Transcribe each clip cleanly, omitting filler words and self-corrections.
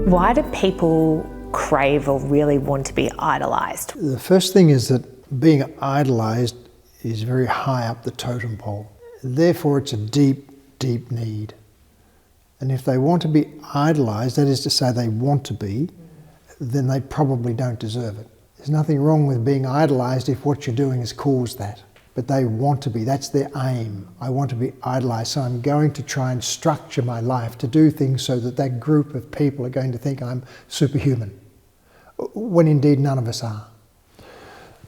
Why do people crave or really want to be idolised? The first thing is that being idolised is very high up the totem pole. Therefore, it's a deep, deep need. And if they want to be idolised, that is to say they want to be, then they probably don't deserve it. There's nothing wrong with being idolised if what you're doing has caused that. But they want to be, that's their aim. I want to be idolised, so I'm going to try and structure my life to do things so that that group of people are going to think I'm superhuman, when indeed none of us are.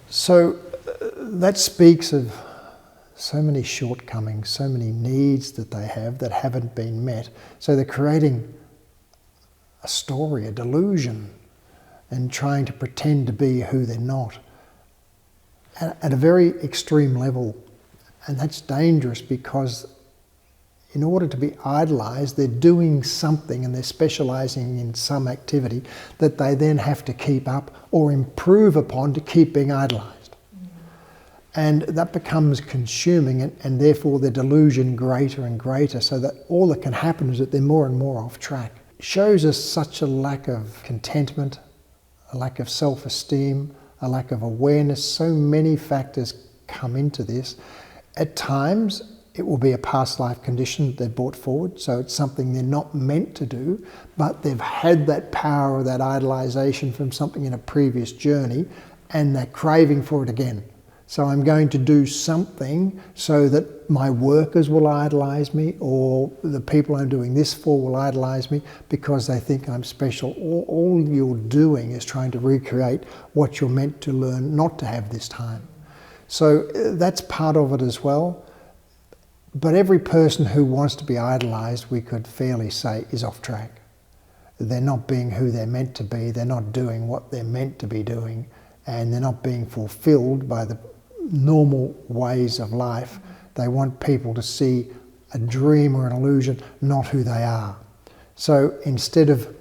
So that speaks of so many shortcomings, so many needs that they have that haven't been met. So they're creating a story, a delusion, and trying to pretend to be who they're not at a very extreme level. And that's dangerous because in order to be idolised, they're doing something and they're specialising in some activity that they then have to keep up or improve upon to keep being idolised. And that becomes consuming, and therefore their delusion greater and greater, so that all that can happen is that they're more and more off track. It shows us such a lack of contentment, a lack of self-esteem, a lack of awareness. So many factors come into this. At times, it will be a past life condition that they've brought forward, so it's something they're not meant to do, but they've had that power of that idolisation from something in a previous journey, and they're craving for it again. So I'm going to do something so that my workers will idolise me, or the people I'm doing this for will idolise me because they think I'm special. All you're doing is trying to recreate what you're meant to learn not to have this time. So that's part of it as well. But every person who wants to be idolised, we could fairly say, is off track. They're not being who they're meant to be, they're not doing what they're meant to be doing, and they're not being fulfilled by the normal ways of life. They want people to see a dream or an illusion, not who they are. So instead of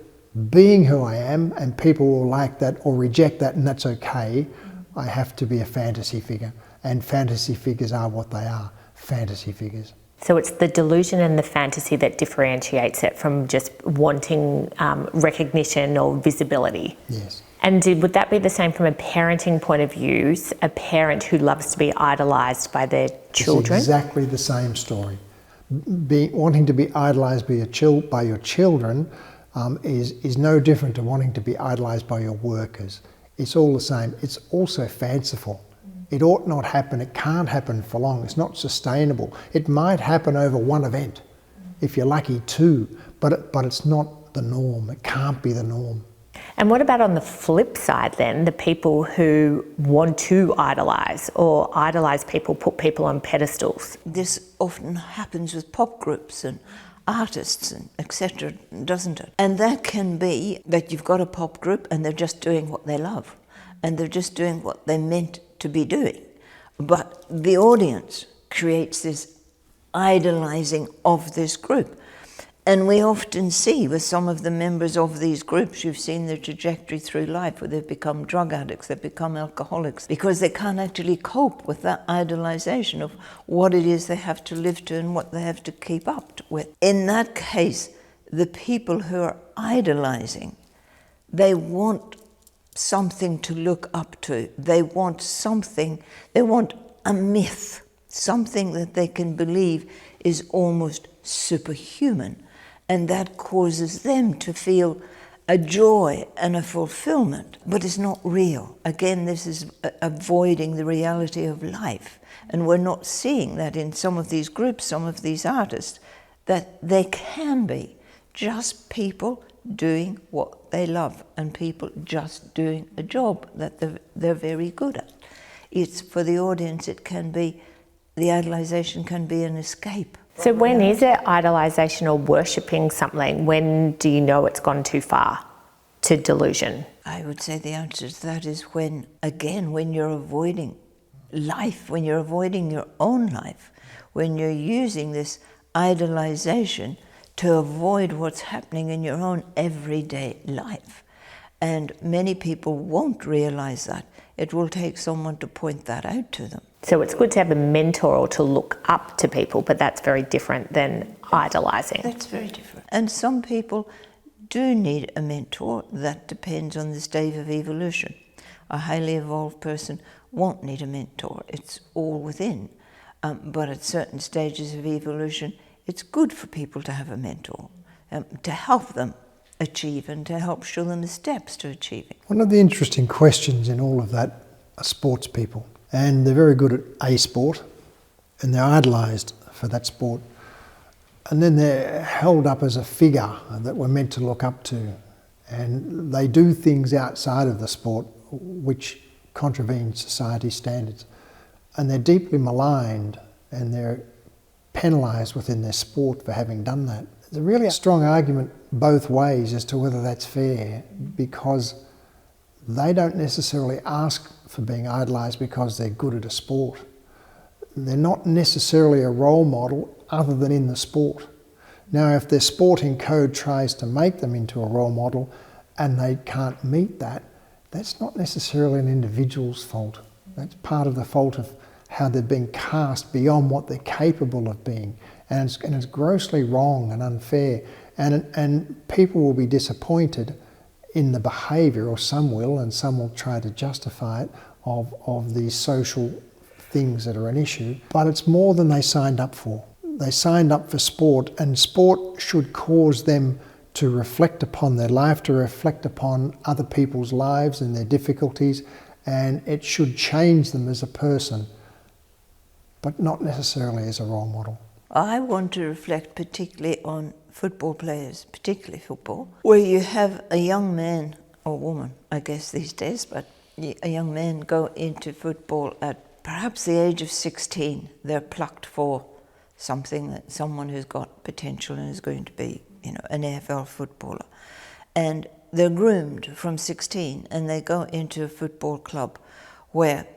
being who I am, and people will like that or reject that, and that's okay, I have to be a fantasy figure. And fantasy figures are what they are, fantasy figures. So it's the delusion and the fantasy that differentiates it from just wanting recognition or visibility. Yes. And would that be the same from a parenting point of view, a parent who loves to be idolised by their children? It's exactly the same story. Wanting to be idolised by your children is no different to wanting to be idolised by your workers. It's all the same. It's also fanciful. It ought not happen. It can't happen for long. It's not sustainable. It might happen over one event, if you're lucky two, but it's not the norm. It can't be the norm. And what about on the flip side then, the people who want to idolise or idolise people, put people on pedestals? This often happens with pop groups and artists and etc., doesn't it? And that can be that you've got a pop group and they're just doing what they love and they're just doing what they're meant to be doing. But the audience creates this idolising of this group. And we often see with some of the members of these groups, you've seen their trajectory through life where they've become drug addicts, they've become alcoholics, because they can't actually cope with that idolisation of what it is they have to live to and what they have to keep up with. In that case, the people who are idolising, they want something to look up to. They want something, they want a myth, something that they can believe is almost superhuman. And that causes them to feel a joy and a fulfillment, but it's not real. Again, this is avoiding the reality of life. And we're not seeing that in some of these groups, some of these artists, that they can be just people doing what they love and people just doing a job that they're very good at. It's for the audience, it can be, the idolisation can be an escape. So when is it idolisation or worshipping something? When do you know it's gone too far to delusion? I would say the answer to that is when, again, when you're avoiding life, when you're avoiding your own life, when you're using this idolisation to avoid what's happening in your own everyday life. And many people won't realise that. It will take someone to point that out to them. So it's good to have a mentor or to look up to people, but that's very different than idolising. That's very different. And some people do need a mentor. That depends on the stage of evolution. A highly evolved person won't need a mentor. It's all within. But at certain stages of evolution, it's good for people to have a mentor, to help them achieve and to help show them the steps to achieving. One of the interesting questions in all of that are sports people. And they're very good at a sport, and they're idolised for that sport. And then they're held up as a figure that we're meant to look up to. And they do things outside of the sport which contravene society's standards. And they're deeply maligned, and they're penalised within their sport for having done that. There's really a strong argument both ways as to whether that's fair, because they don't necessarily ask for being idolised because they're good at a sport. They're not necessarily a role model other than in the sport. Now, if their sporting code tries to make them into a role model and they can't meet that, that's not necessarily an individual's fault. That's part of the fault of how they've been cast beyond what they're capable of being. And it's grossly wrong and unfair. And people will be disappointed in the behaviour, or some will, and some will try to justify it, of these social things that are an issue. But it's more than they signed up for. They signed up for sport, and sport should cause them to reflect upon their life, to reflect upon other people's lives and their difficulties, and it should change them as a person, but not necessarily as a role model. I want to reflect particularly on football players, particularly football, where you have a young man or woman, I guess these days, but a young man go into football at perhaps the age of 16. They're plucked for something, that someone who's got potential and is going to be, an AFL footballer. And they're groomed from 16, and they go into a football club where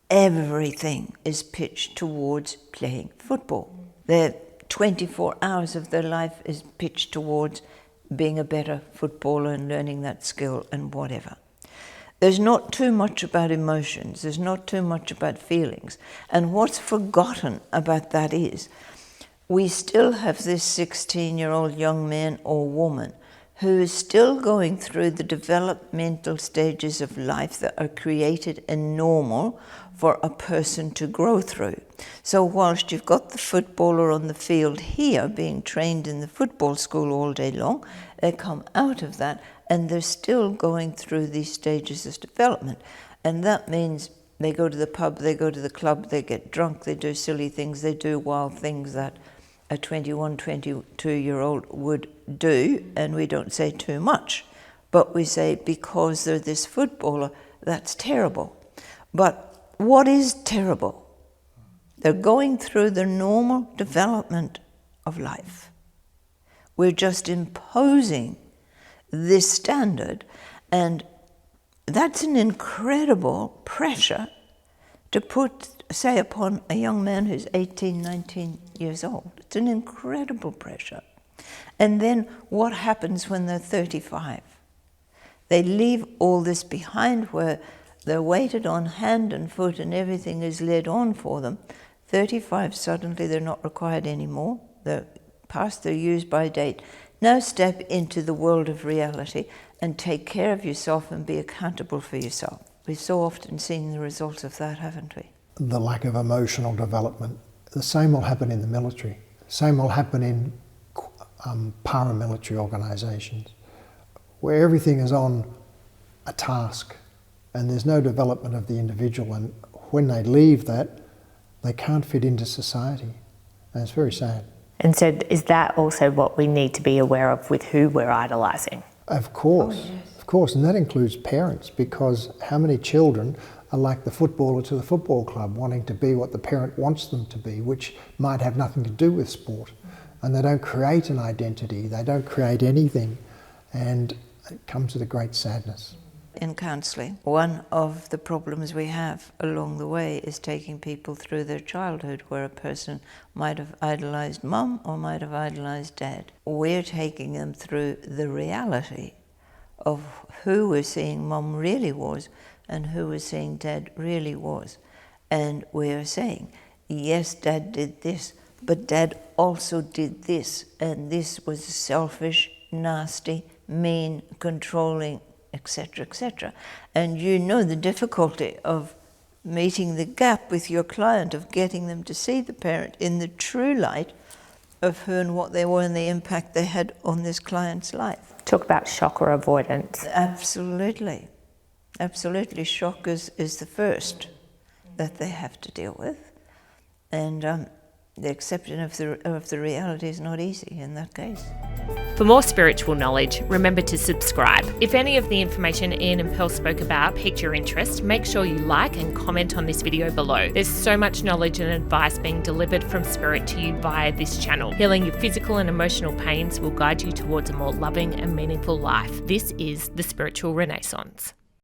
everything is pitched towards playing football. Their 24 hours of their life is pitched towards being a better footballer and learning that skill and whatever. There's not too much about emotions, there's not too much about feelings. And what's forgotten about that is, we still have this 16-year-old young man or woman who is still going through the developmental stages of life that are created and normal for a person to grow through. So whilst you've got the footballer on the field here being trained in the football school all day long, they come out of that and they're still going through these stages of development. And that means they go to the pub, they go to the club, they get drunk, they do silly things, they do wild things that a 21, 22-year-old would do, and we don't say too much. But we say, because they're this footballer, that's terrible. But what is terrible? They're going through the normal development of life. We're just imposing this standard, and that's an incredible pressure to put, say, upon a young man who's 18, 19 years old. It's an incredible pressure. And then what happens when they're 35? They leave all this behind, where they're weighted on hand and foot and everything is led on for them. 35, suddenly they're not required anymore. They're past their use-by date. Now step into the world of reality and take care of yourself and be accountable for yourself. We've so often seen the results of that, haven't we? The lack of emotional development. The same will happen in the military. The same will happen in paramilitary organisations, where everything is on a task and there's no development of the individual, and when they leave that, they can't fit into society. And it's very sad. And so is that also what we need to be aware of with who we're idolising? Of course, Oh, yes. Of course, and that includes parents, because how many children are like the footballer to the football club, wanting to be what the parent wants them to be, which might have nothing to do with sport. And they don't create an identity, they don't create anything, and it comes with a great sadness. In counselling, one of the problems we have along the way is taking people through their childhood, where a person might have idolised mum or might have idolised dad. We're taking them through the reality of who we're seeing mum really was and who we're seeing dad really was. And we're saying, yes, dad did this, but dad also did this, and this was selfish, nasty, mean, controlling, etc., etc. And you know the difficulty of meeting the gap with your client, of getting them to see the parent in the true light of who and what they were and the impact they had on this client's life. Talk about shock or avoidance. Absolutely. Absolutely. Shock is the first that they have to deal with. And the acceptance of the reality is not easy in that case. For more spiritual knowledge, remember to subscribe. If any of the information Ian and Pearl spoke about piqued your interest, make sure you like and comment on this video below. There's so much knowledge and advice being delivered from Spirit to you via this channel. Healing your physical and emotional pains will guide you towards a more loving and meaningful life. This is the Spiritual Renaissance.